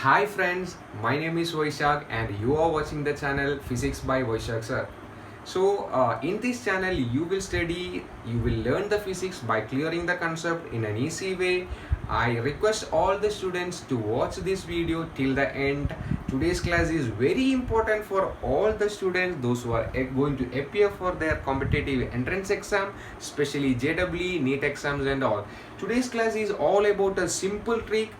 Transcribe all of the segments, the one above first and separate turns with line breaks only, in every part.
Hi friends, my name is Vaishak and you are watching the channel Physics by Vaishak sir. In this channel you will study, you will learn the physics by clearing the concept in an easy way. I request all the students to watch this video till the end. Today's class is very important for all the students, those who are going to appear for their competitive entrance exam, especially JEE, NEET exams and all. Today's class is all about a simple trick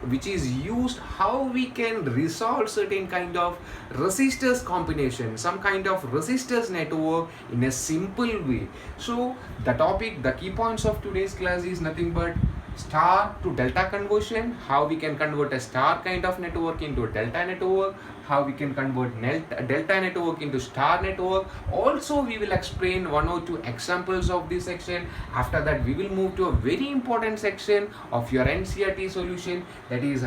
which is used how we can resolve certain kind of resistors combination, some kind of resistors network in a simple way. So the key points of today's class is nothing but star to delta conversion, how we can convert a star kind of network into a delta network, how we can convert delta network into star network. Also we will explain one or two examples of this section. After that we will move to a very important section of your NCERT solution, that is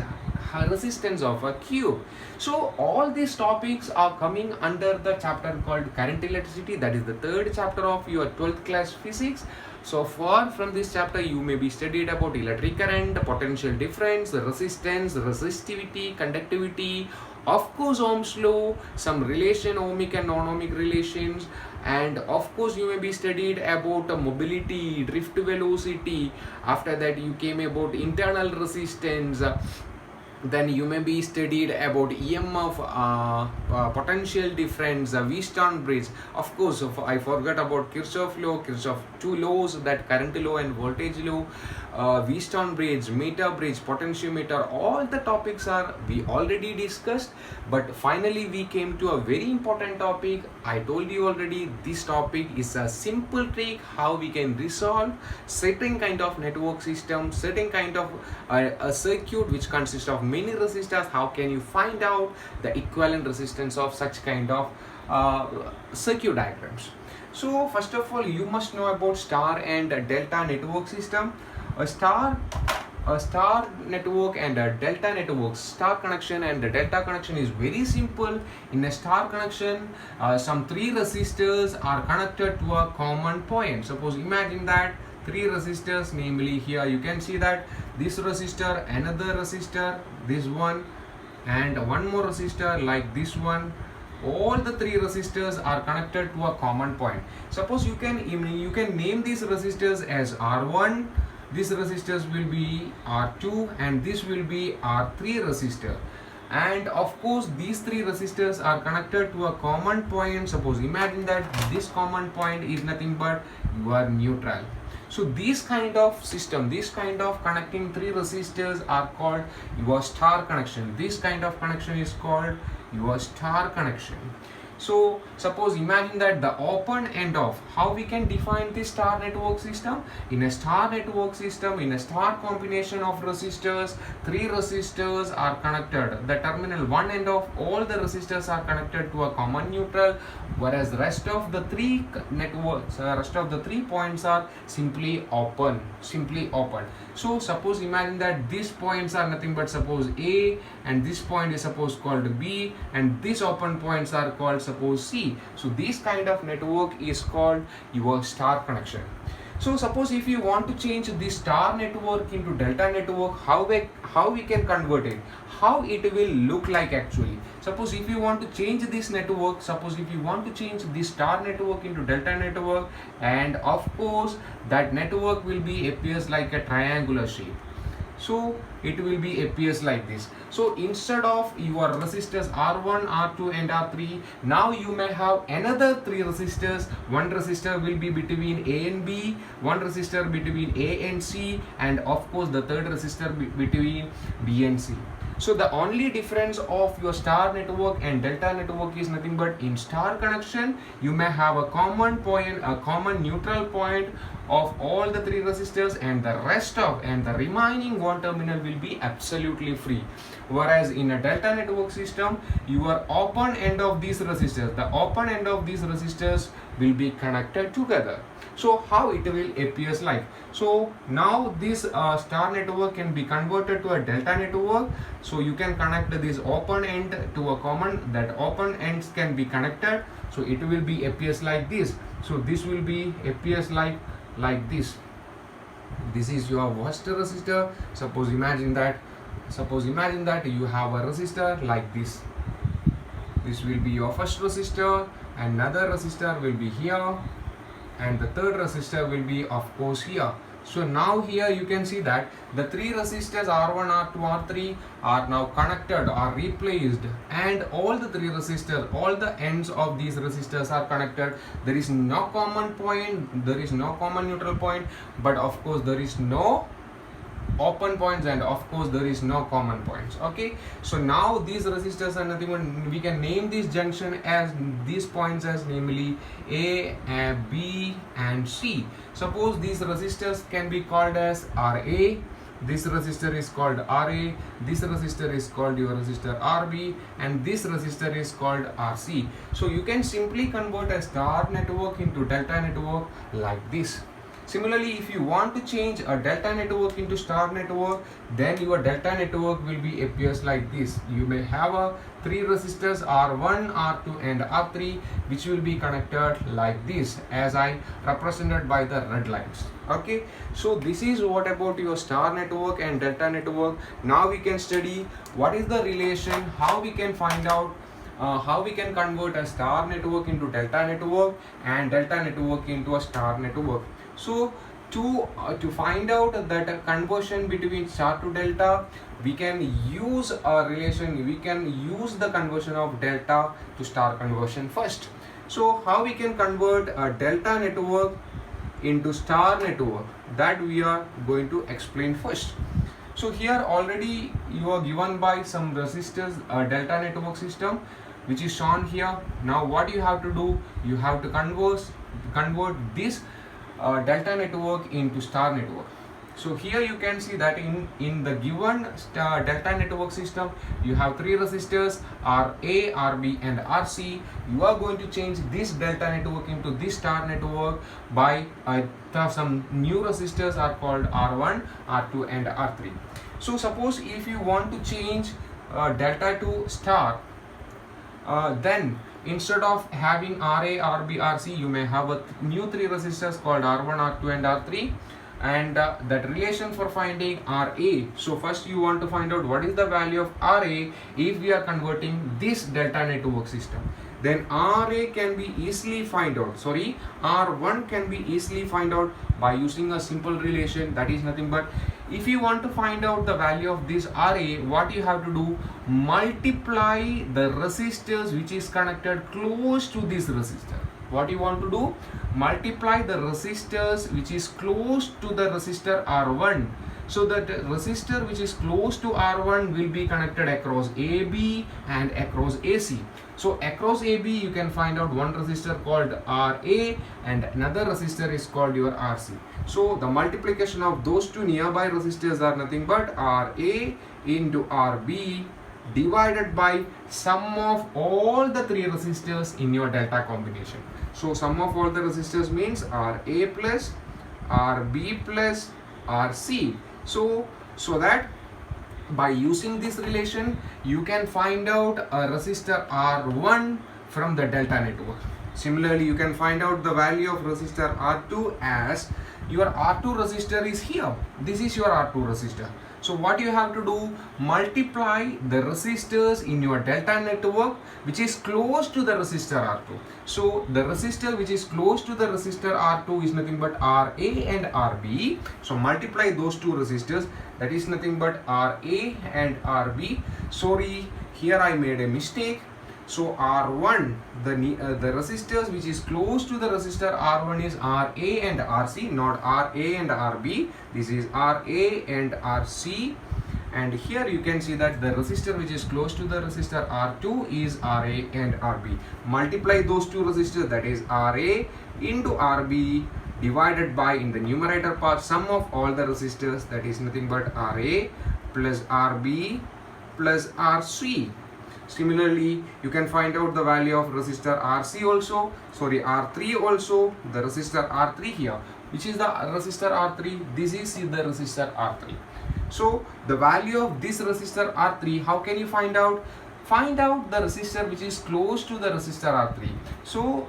resistance of a cube. So all these topics are coming under the chapter called current electricity, that is the third chapter of your 12th class physics. So far from this chapter you may be studied about electric current, potential difference, resistance, resistivity, conductivity, of course Ohm's law, some relation, ohmic and non-ohmic relations, and of course you may be studied about mobility, drift velocity. After that you came about internal resistance. Then you may be studied about EMF, potential difference, Wheatstone bridge. Of course, I forgot about Kirchhoff law, Kirchhoff two laws, that current law and voltage law, Wheatstone bridge, meter bridge, potentiometer. All the topics are we already discussed, but finally we came to a very important topic. I told you already, this topic is a simple trick how we can resolve certain kind of network system, certain kind of a circuit which consists of many resistors. How can you find out the equivalent resistance of such kind of circuit diagrams? So first of all you must know about star and delta network system. A star network and a delta network, star connection and a delta connection is very simple. In a star connection, some three resistors are connected to a common point. Suppose imagine that three resistors, namely here you can see that this resistor, another resistor, this one, and one more resistor like this one. All the three resistors are connected to a common point. Suppose you can name these resistors as R1, these resistors will be R2, and this will be R3 resistor. And of course these three resistors are connected to a common point. Suppose imagine that this common point is nothing but your neutral. So this kind of system, this kind of connecting three resistors are called your star connection. This kind of connection is called your star connection. So suppose imagine that the open end of, how we can define this star network system. In a star network system, in a star combination of resistors, three resistors are connected. The terminal one end of all the resistors are connected to a common neutral, whereas the rest of the three networks, rest of the 3 points are simply open. So suppose imagine that these points are nothing but suppose A, and this point is suppose called B, and these open points are called suppose C. So this kind of network is called your star connection. So suppose if you want to change this star network into delta network, how we can convert it, how it will look like actually. Suppose if you want to change this network, suppose if you want to change this star network into delta network, and of course that network will be appears like a triangular shape. So it will be appears like this. So instead of your resistors R1, R2 and R3, now you may have another three resistors. One resistor will be between A and B, one resistor between A and C, and of course the third resistor between B and C. So the only difference of your star network and delta network is nothing but in star connection you may have a common point, a common neutral point of all the three resistors, and the remaining one terminal will be absolutely free. Whereas in a delta network system, your open end of these resistors, the open end of these resistors will be connected together. So how it will appears like. So now this star network can be converted to a delta network. So you can connect this open end to a common, that open ends can be connected. So it will be appears like this. So this will be appears like this. This is your first resistor. Suppose imagine that Suppose imagine that you have a resistor like this. This will be your first resistor, another resistor will be here, and the third resistor will be of course here. So now here you can see that the three resistors R1, R2, R3 are now connected or replaced, and all the three resistors, all the ends of these resistors are connected. There is no common point, there is no common neutral point, but of course there is no open points, and of course there is no common points. Okay, so now these resistors are nothing but we can name this junction as these points as namely A and B and C. Suppose these resistors can be called as RA, this resistor is called RA, this resistor is called your resistor RB, and this resistor is called RC. So you can simply convert a star network into delta network like this. Similarly, if you want to change a delta network into star network, then your delta network will be appears like this. You may have a three resistors R1, R2 and R3 which will be connected like this as I represented by the red lines. Okay, so this is what about your star network and delta network. Now we can study what is the relation, how we can find out how we can convert a star network into delta network and delta network into a star network. So to find out that conversion between star to delta, we can use a relation, we can use the conversion of delta to star conversion first. So how we can convert a delta network into star network, that we are going to explain first. So here already you are given by some resistors delta network system which is shown here. Now what you have to do, you have to convert this delta network into star network. So here you can see that in the given delta network system, you have three resistors RA, RB and RC. You are going to change this delta network into this star network by some new resistors are called R1, R2 and R3. So suppose if you want to change delta to star, then instead of having RA, RB, RC, you may have a new three resistors called R1, R2 and R3, and that relation for finding RA. So first you want to find out what is the value of RA if we are converting this delta network system. Then RA can be easily find out, R1 can be easily find out by using a simple relation, that is nothing but if you want to find out the value of this RA, what you have to do, multiply the resistors which is connected close to this resistor. What you want to do, multiply the resistors which is close to the resistor R1. So that resistor which is close to R1 will be connected across AB and across AC. So across AB you can find out one resistor called RA and another resistor is called your RC. So the multiplication of those two nearby resistors are nothing but RA into RB divided by sum of all the three resistors in your delta combination. So sum of all the resistors means RA plus RB plus RC. So that by using this relation you can find out a resistor R1 from the delta network. Similarly, you can find out the value of resistor R2 as your R2 resistor is here. This is your R2 resistor. So what you have to do, multiply the resistors in your delta network which is close to the resistor R2. So the resistor which is close to the resistor R2 is nothing but RA and RB. So multiply those two resistors, that is nothing but RA and RB. Sorry, here I made a mistake. So R1, the resistors which is close to the resistor R1 is RA and RC, not RA and RB. This is RA and RC. And here you can see that the resistor which is close to the resistor R2 is RA and RB. Multiply those two resistors, that is RA into RB divided by, in the numerator part, sum of all the resistors, that is nothing but RA plus RB plus RC. Similarly, you can find out the value of resistor RC also, R3 also, the resistor R3 here. Which is the resistor R3? This is the resistor R3. So the value of this resistor R3, how can you find out? Find out the resistor which is close to the resistor R3. So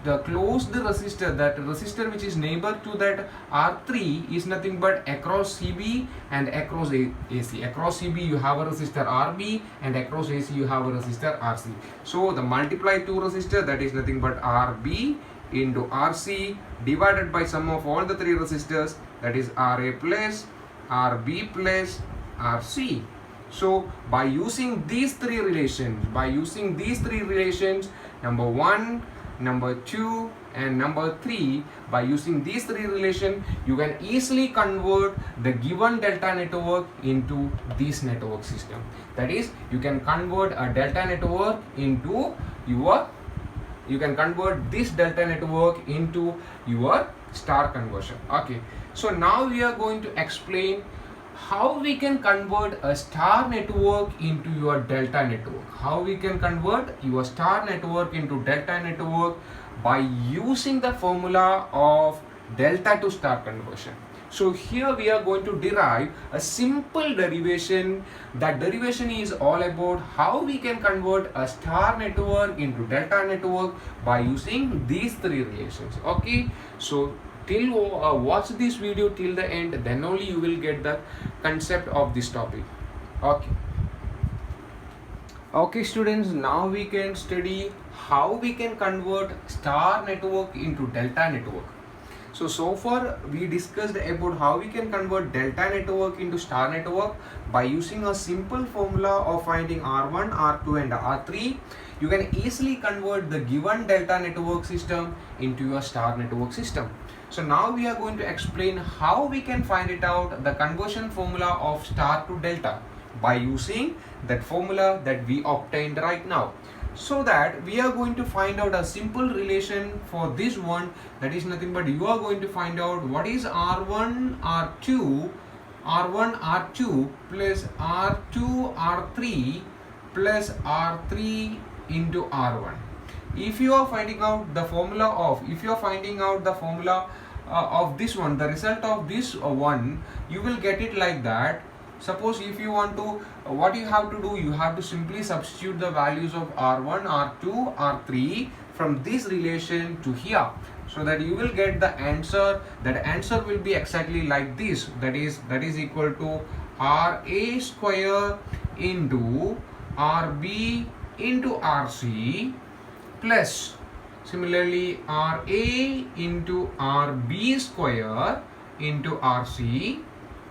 the closed resistor, that resistor which is neighbor to that R3 is nothing but across CB and across AC. Across CB you have a resistor RB and across AC you have a resistor RC. So the multiply two resistor, that is nothing but RB into RC divided by sum of all the three resistors, that is RA plus RB plus RC. So by using these three relations, number 1, number 2 and number 3, by using these three relations, you can easily convert the given delta network into this network system. That is, you can convert a delta network into your, you can convert this delta network into your star conversion. Okay, so now we are going to explain how we can convert a star network into your delta network. How we can convert your star network into delta network by using the formula of delta to star conversion. So here we are going to derive a simple derivation. That derivation is all about how we can convert a star network into delta network by using these three relations. Okay, so till watch this video till the end, then only you will get the concept of this topic. Okay students, now we can study how we can convert star network into delta network. So far we discussed about how we can convert delta network into star network by using a simple formula of finding R1, R2 and R3. You can easily convert the given delta network system into your star network system. So now we are going to explain how we can find it out, the conversion formula of star to delta, by using that formula that we obtained right now. So that we are going to find out a simple relation for this one, that is nothing but you are going to find out what is R1 R2 plus R2 R3 plus R3 into R1. If you are finding out the formula of, of this one, the result of this one, you will get it like that. Suppose if you want to, what you have to do, you have to simply substitute the values of R1, R2, R3 from this relation to here, so that you will get the answer. That answer will be exactly like this, that is equal to RA square into RB into RC plus similarly RA into RB square into RC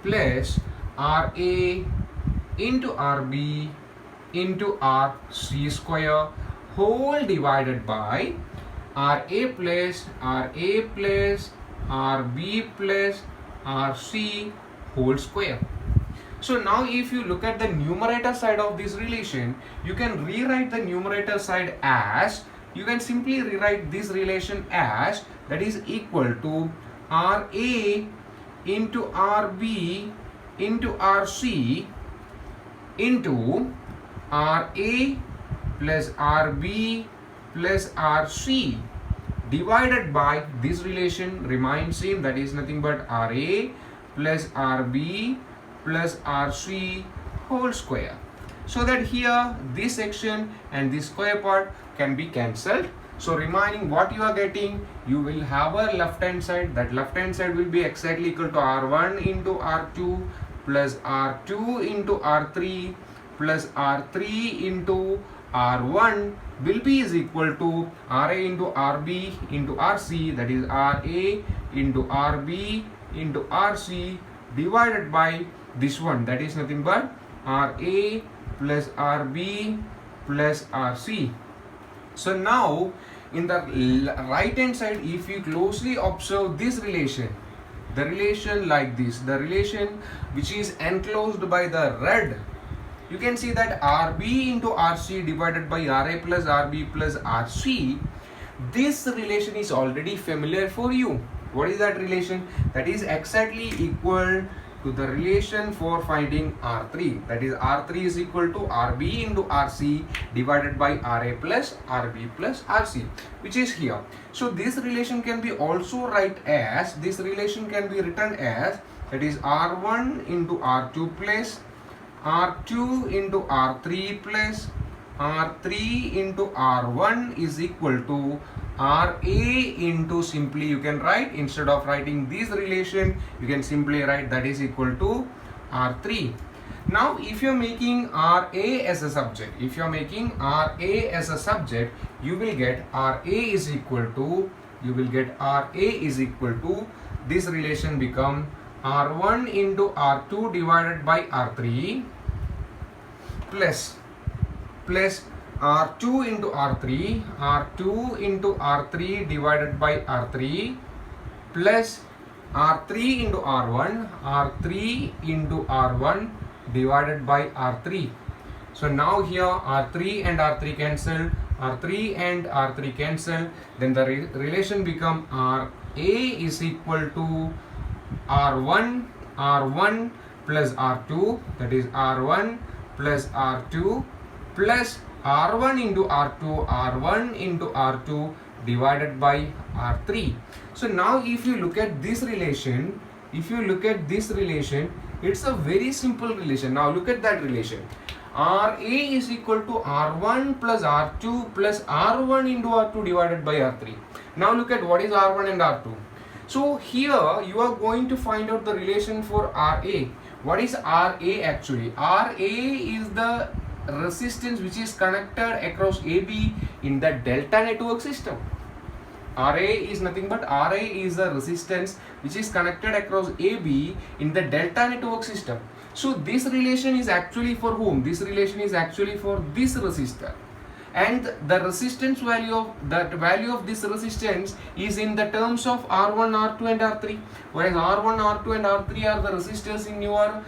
plus RA into RB into RC square whole divided by RA plus RB plus RC whole square. So now if you look at the numerator side of this relation, you can rewrite the numerator side as, you can simply rewrite this relation as, that is equal to RA into RB into RC into RA plus RB plus RC divided by this relation remains same, that is nothing but RA plus RB plus RC whole square. So that here this section and this square part can be cancelled. So remaining what you are getting, you will have a left hand side. That left hand side will be exactly equal to R1 into R2 plus R2 into R3 plus R3 into R1 will be is equal to RA into RB into RC, that is RA into RB into RC divided by this one, that is nothing but RA plus RB plus RC. So now in the right hand side, if you closely observe this relation, the relation like this, the relation which is enclosed by the red, you can see that RB into RC divided by RA plus RB plus RC, this relation is already familiar for you. What is that relation? That is exactly equal to the relation for finding R3, that is R3 is equal to RB into RC divided by RA plus RB plus RC, which is here. So this relation can be also written as, that is R1 into R2 plus R2 into R3 plus R3 into R1 is equal to RA into, simply you can write, instead of writing this relation, you can simply write that is equal to R3. Now if you are making RA as a subject, you will get RA is equal to, this relation become R1 into R2 divided by R3 plus R2 into R3 into R3 divided by R3 plus R3 into R1 into R1 divided by R3. So now here R3 and R3 cancel, then the relation become RA is equal to R1 plus R2, that is R1 plus R2 plus R1 into R2 divided by R3. So now if you look at this relation, it's a very simple relation. Now look at that relation. RA is equal to R1 plus R2 plus R1 into R2 divided by R3. Now look at what is R1 and R2. So here you are going to find out the relation for RA. What is RA actually? RA is the resistance which is connected across AB in the delta network system. RA is nothing but RA is the resistance which is connected across AB in the delta network system. So this relation is actually for whom? This relation is actually for this resistor, and the resistance value of this resistance is in the terms of R1, R2 and R3, whereas R1, R2 and R3 are the resistors in your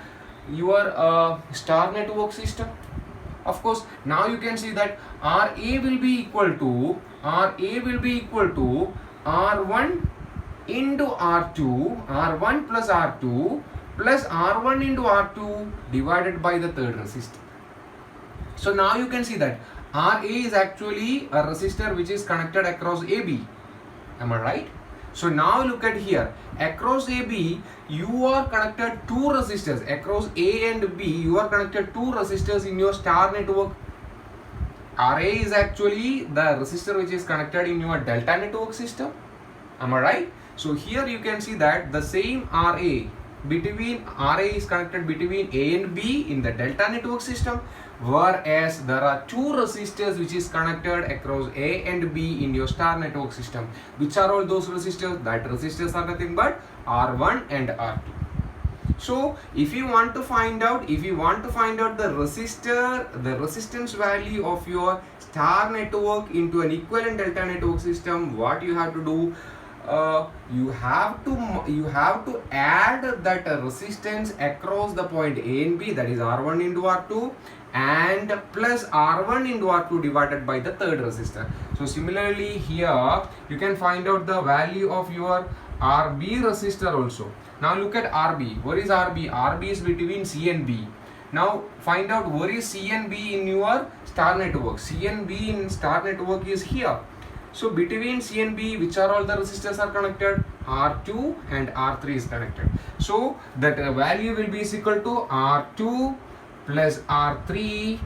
star network system. Of course, now you can see that RA will be equal to R1 into R2, R1 plus R2 plus R1 into R2 divided by the third resistor. So now you can see that RA is actually a resistor which is connected across AB. Am I right? So now look at here. Across AB, you are connected two resistors. Across A and B, you are connected two resistors in your star network. RA is actually the resistor which is connected in your delta network system. Am I right? So here you can see that the same RA is connected between A and B in the delta network system, whereas there are two resistors which is connected across A and B in your star network system. Which are all those resistors? That resistors are nothing but R1 and R2. So if you want to find out the resistance value of your star network into an equivalent delta network system, what you have to do? You have to add that resistance across the point A and B, that is R1 into R2 and plus R1 into R2 divided by the third resistor. So similarly here you can find out the value of your RB resistor also. Now look at RB. Where is RB? RB is between C and B. Now find out where is C and B in your star network. C and B in star network is here. So between C and B, which are all the resistors are connected? R2 and R3 is connected. So that value will be equal to R2 plus R3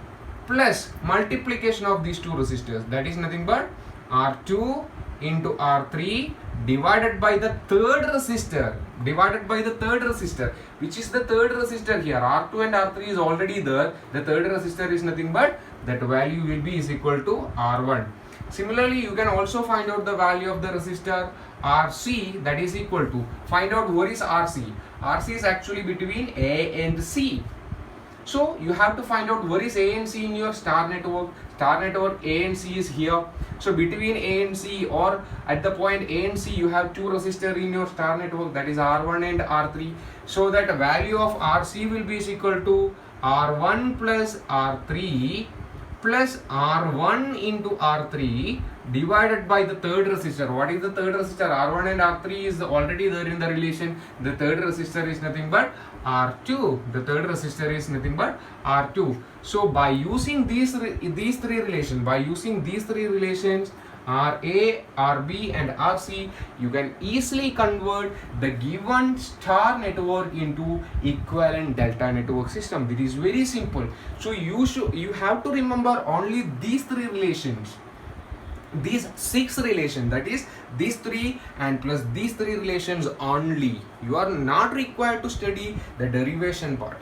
plus multiplication of these two resistors. That is nothing but R2 into R3 divided by the third resistor. Which is the third resistor here? R2 and R3 is already there. The third resistor is nothing but that value will be equal to R1. Similarly, you can also find out the value of the resistor RC, that is equal to, find out where is RC. RC is actually between A and C. So you have to find out where is A and C in your star network. Star network A and C is here. So between A and C, or at the point A and C, you have two resistors in your star network, that is R1 and R3. So that value of RC will be equal to R1 plus R3 plus R1 into R3 divided by the third resistor. What is the third resistor? R1 and R3 is already there in the relation. The third resistor is nothing but R2. So by using these three relations, RA, RB and RC, you can easily convert the given star network into equivalent delta network system. It is very simple. So you have to remember only these three relations. these 6 relations, that is these 3 and plus these 3 relations only. You are not required to study the derivation part.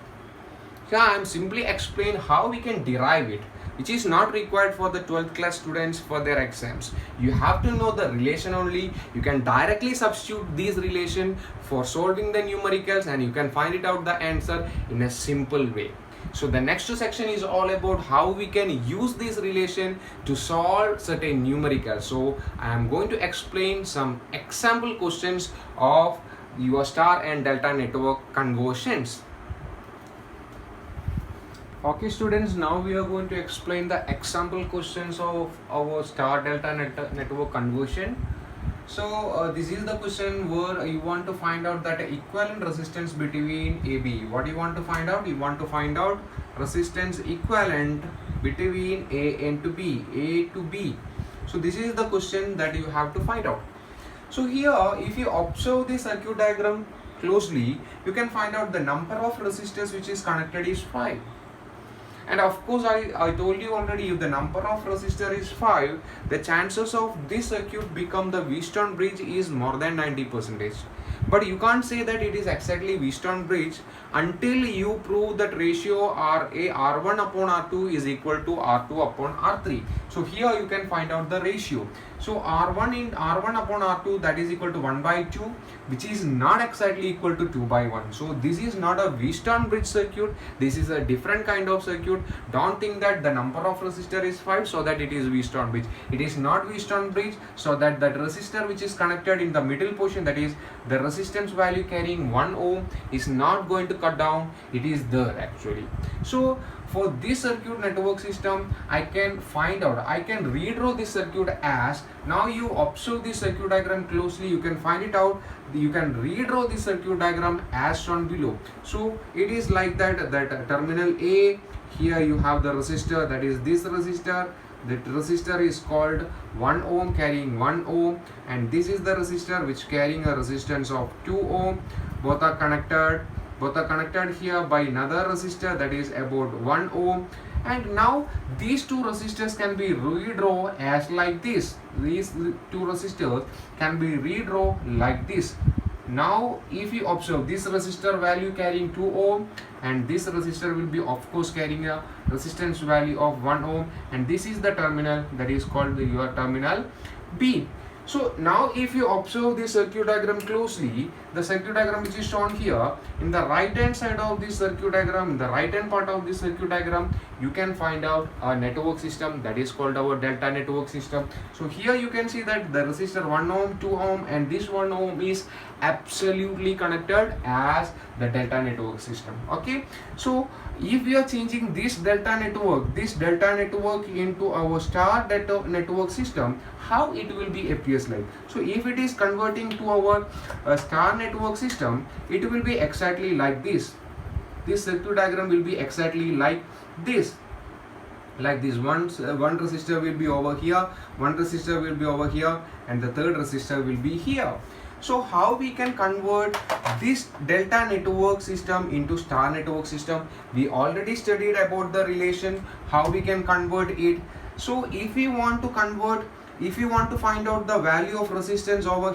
Here I am simply explain how we can derive it, which is not required for the 12th class students for their exams. You have to know the relation only. You can directly substitute these relation for solving the numericals, and you can find it out the answer in a simple way. So the next section is all about how we can use this relation to solve certain numericals. So I am going to explain some example questions of your star and delta network conversions. Okay students, now we are going to explain the example questions of our star delta network conversion. So this is the question where you want to find out that equivalent resistance between AB. What you want to find out? You want to find out resistance equivalent between A and to B, A to B. So this is the question that you have to find out. So here, if you observe the circuit diagram closely, you can find out the number of resistors which is connected is 5. And of course, I told you already, if the number of resistor is 5, the chances of this circuit become the Wheatstone bridge is more than 90%. But you can't say that it is exactly Wheatstone bridge until you prove that ratio R1 upon R2 is equal to R2 upon R3. So here you can find out the ratio. So R1 upon R2, that is equal to 1 by 2, which is not exactly equal to 2 by 1. So this is not a Wheatstone bridge circuit. This is a different kind of circuit. Don't think that the number of resistor is 5 so that it is Wheatstone bridge. It is not Wheatstone bridge, so that resistor which is connected in the middle portion, that is the resistance value carrying 1 ohm, is not going to cut down. It is there actually. So for this circuit network system, I can find out, I can redraw this circuit as, now you observe this circuit diagram closely, you can find it out, you can redraw this circuit diagram as shown below. So it is like that terminal A, here you have the resistor, that is this resistor. That resistor is called 1 ohm carrying 1 ohm, and this is the resistor which carrying a resistance of 2 ohm. Both are connected here by another resistor, that is about 1 ohm. And now these two resistors can be redrawn as like this. These two resistors can be redrawn like this. Now if you observe this resistor value carrying 2 ohm, and this resistor will be of course carrying a resistance value of 1 ohm, and this is the terminal that is called your terminal B. So now if you observe the circuit diagram closely, the circuit diagram which is shown here, in the right hand side of this circuit diagram, in the right hand part of this circuit diagram, you can find out a network system that is called our delta network system. So here you can see that the resistor 1 ohm, 2 ohm and this 1 ohm is absolutely connected as the delta network system. Okay, so if we are changing this delta network into our star network system, how it will be appears like. So if it is converting to our star network system, it will be exactly like this. This circuit diagram will be exactly like this. Like this, one resistor will be over here, one resistor will be over here, and the third resistor will be here. So how we can convert this delta network system into star network system? We already studied about the relation, how we can convert it. So if we want to convert, if you want to find out the value of resistance over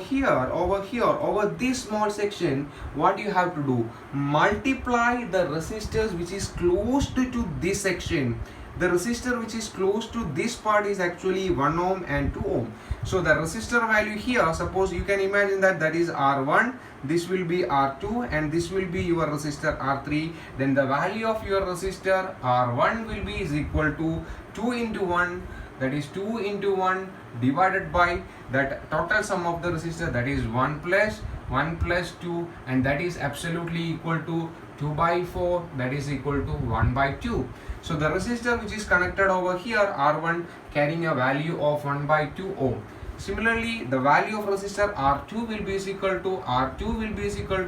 this small section, what you have to do? Multiply the resistors which is close to this section. The resistor which is close to this part is actually 1 ohm and 2 ohm. So the resistor value here, suppose you can imagine that is R1, this will be R2, and this will be your resistor R3. Then the value of your resistor R1 will be is equal to 2 into 1, that is 2 into 1 divided by that total sum of the resistor, that is 1 plus 2, and that is absolutely equal to 2 by 4, that is equal to 1 by 2. So the resistor which is connected over here, R1, carrying a value of 1 by 2 ohm. Similarly, the value of resistor R2 will be equal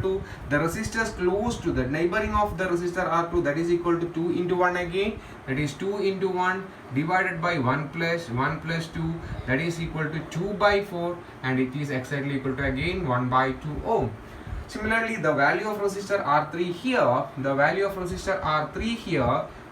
to the resistors close to the neighboring of the resistor R2, that is equal to 2 into 1 again, that is 2 into 1 divided by 1 plus 2, that is equal to 2 by 4, and it is exactly equal to again 1 by 2 ohm. Similarly, the value of resistor R3 here,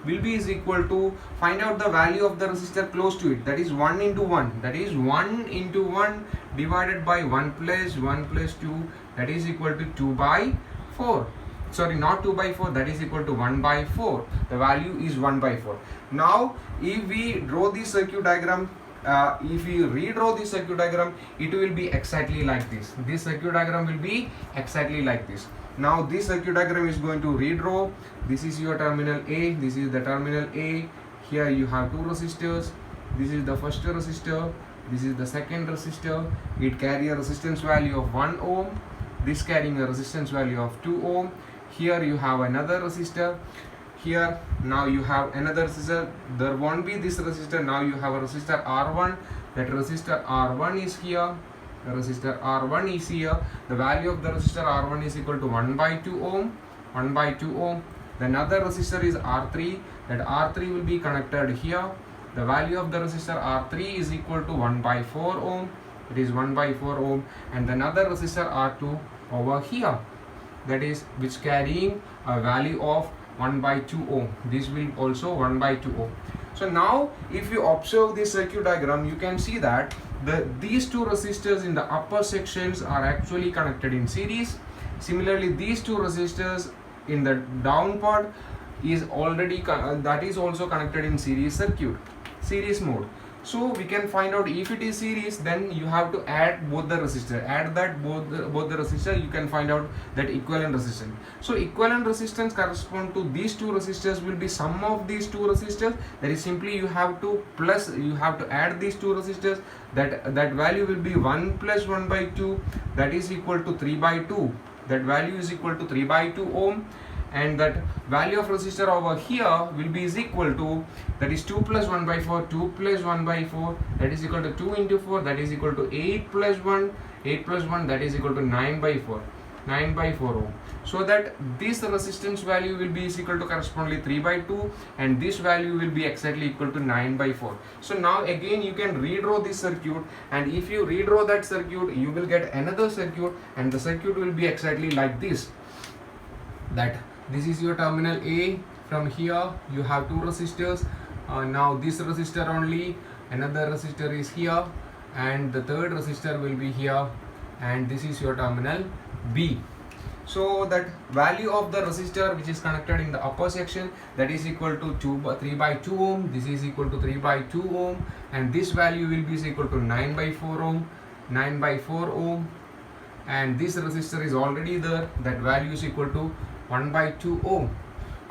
will be is equal to, find out the value of the resistor close to it, that is 1 into 1, that is 1 into 1 divided by 1 plus 2, that is equal to 2 by 4. Sorry, not 2 by 4, that is equal to 1 by 4. The value is 1 by 4. Now if we draw this circuit diagram, if we redraw this circuit diagram, it will be exactly like this. This circuit diagram will be exactly like this. Now this circuit diagram is going to redraw. This is your terminal A, this is the terminal A. Here you have two resistors. This is the first resistor, this is the second resistor. It carries a resistance value of 1 ohm. This carrying a resistance value of 2 ohm. Here you have another resistor. Here now you have another resistor. There won't be this resistor. Now you have a resistor R1. That resistor R1 is here. The resistor R1 is here. The value of the resistor R1 is equal to 1 by 2 ohm. 1 by 2 ohm. The another resistor is R3. That R3 will be connected here. The value of the resistor R3 is equal to 1 by 4 ohm. It is 1 by 4 ohm. And another resistor R2 over here. That is which carrying a value of 1 by 2 ohm. This will also 1 by 2 ohm. So now if you observe this circuit diagram, you can see that these two resistors in the upper sections are actually connected in series. Similarly, these two resistors in the down part is already that is also connected in series mode. So we can find out if it is series, then you have to add both the resistor. Add that both the resistor, you can find out that equivalent resistance. So equivalent resistance correspond to these two resistors will be sum of these two resistors. That is simply you have to add these two resistors. That value will be 1 plus 1 by 2. That is equal to 3 by 2. That value is equal to 3 by 2 ohm. And that value of resistor over here will be is equal to, that is 2 plus 1 by 4, 2 plus 1 by 4, that is equal to 2 into 4, that is equal to 8 plus 1, 8 plus 1, that is equal to 9 by 4, 9 by 4 ohm. So that this resistance value will be is equal to correspondingly 3 by 2, and this value will be exactly equal to 9 by 4. So now again you can redraw this circuit, and if you redraw that circuit, you will get another circuit, and the circuit will be exactly like this. That this is your terminal A. From here you have two resistors. Now this resistor only, another resistor is here, and the third resistor will be here, and this is your terminal B. So that value of the resistor which is connected in the upper section, that is equal to 3 by 2 ohm. This is equal to 3 by 2 ohm, and this value will be equal to 9 by 4 ohm, 9 by 4 ohm, and this resistor is already there. That value is equal to 1 by 2 ohm.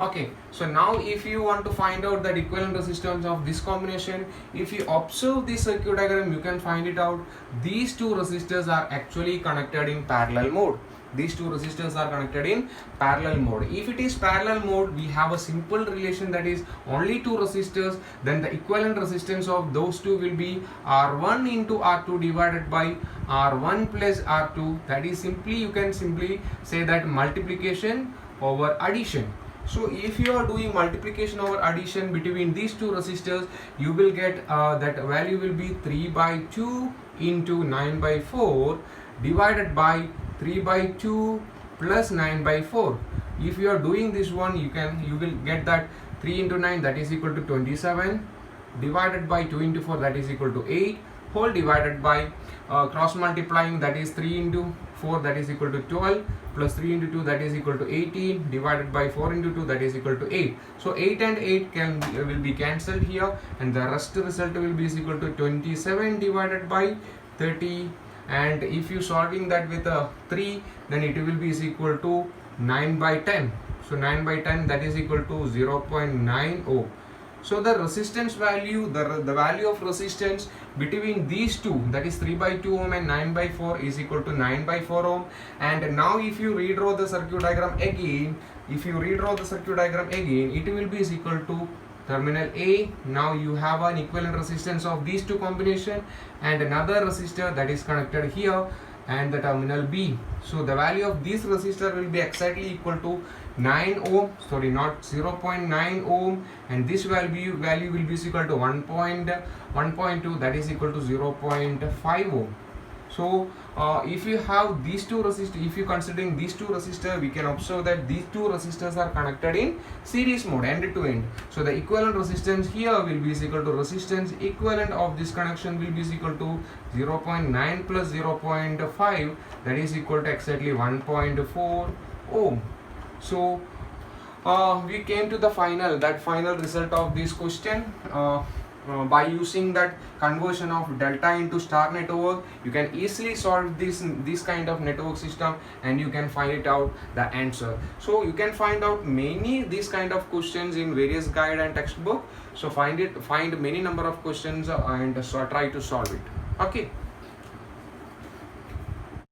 Okay, so now if you want to find out the equivalent resistance of this combination, if you observe this circuit diagram, you can find it out. These two resistors are actually connected in parallel mode. These two resistors are connected in parallel mode. If it is parallel mode, we have a simple relation, that is only two resistors, then the equivalent resistance of those two will be R1 into R2 divided by R1 plus R2. That is simply, you can simply say that multiplication over addition. So if you are doing multiplication over addition between these two resistors, you will get that value will be 3 by 2 into 9 by 4 divided by 3 by 2 plus 9 by 4. If you are doing this one, you will get that 3 into 9, that is equal to 27, divided by 2 into 4, that is equal to 8, whole divided by cross multiplying, that is 3 into 4, that is equal to 12, plus 3 into 2, that is equal to 18, divided by 4 into 2, that is equal to 8. So 8 and 8 will be cancelled here, and the rest result will be equal to 27 divided by 30. And if you solving that with a 3, then it will be equal to 9 by 10. So 9 by 10, that is equal to 0.9 ohm. So the resistance value, the value of resistance between these two, that is 3 by 2 ohm and 9 by 4, is equal to 9 by 4 ohm. And now if you redraw the circuit diagram again, it will be equal to terminal A. Now you have an equivalent resistance of these two combination, and another resistor that is connected here, and the terminal B. So the value of this resistor will be exactly equal to 9 ohm, sorry, not 0.9 ohm, and this value will be equal to 1.2, that is equal to 0.5 ohm. So if you have these two resistors, if you considering these two resistors, we can observe that these two resistors are connected in series mode, end to end. So the equivalent resistance here will be is equal to resistance equivalent of this connection will be is equal to 0.9 plus 0.5, that is equal to exactly 1.4 ohm. So we came to the final result of this question. By using that conversion of delta into star network, you can easily solve this kind of network system, and you can find it out the answer. So you can find out many these kind of questions in various guide and textbook. So find many number of questions and so try to solve it. Okay.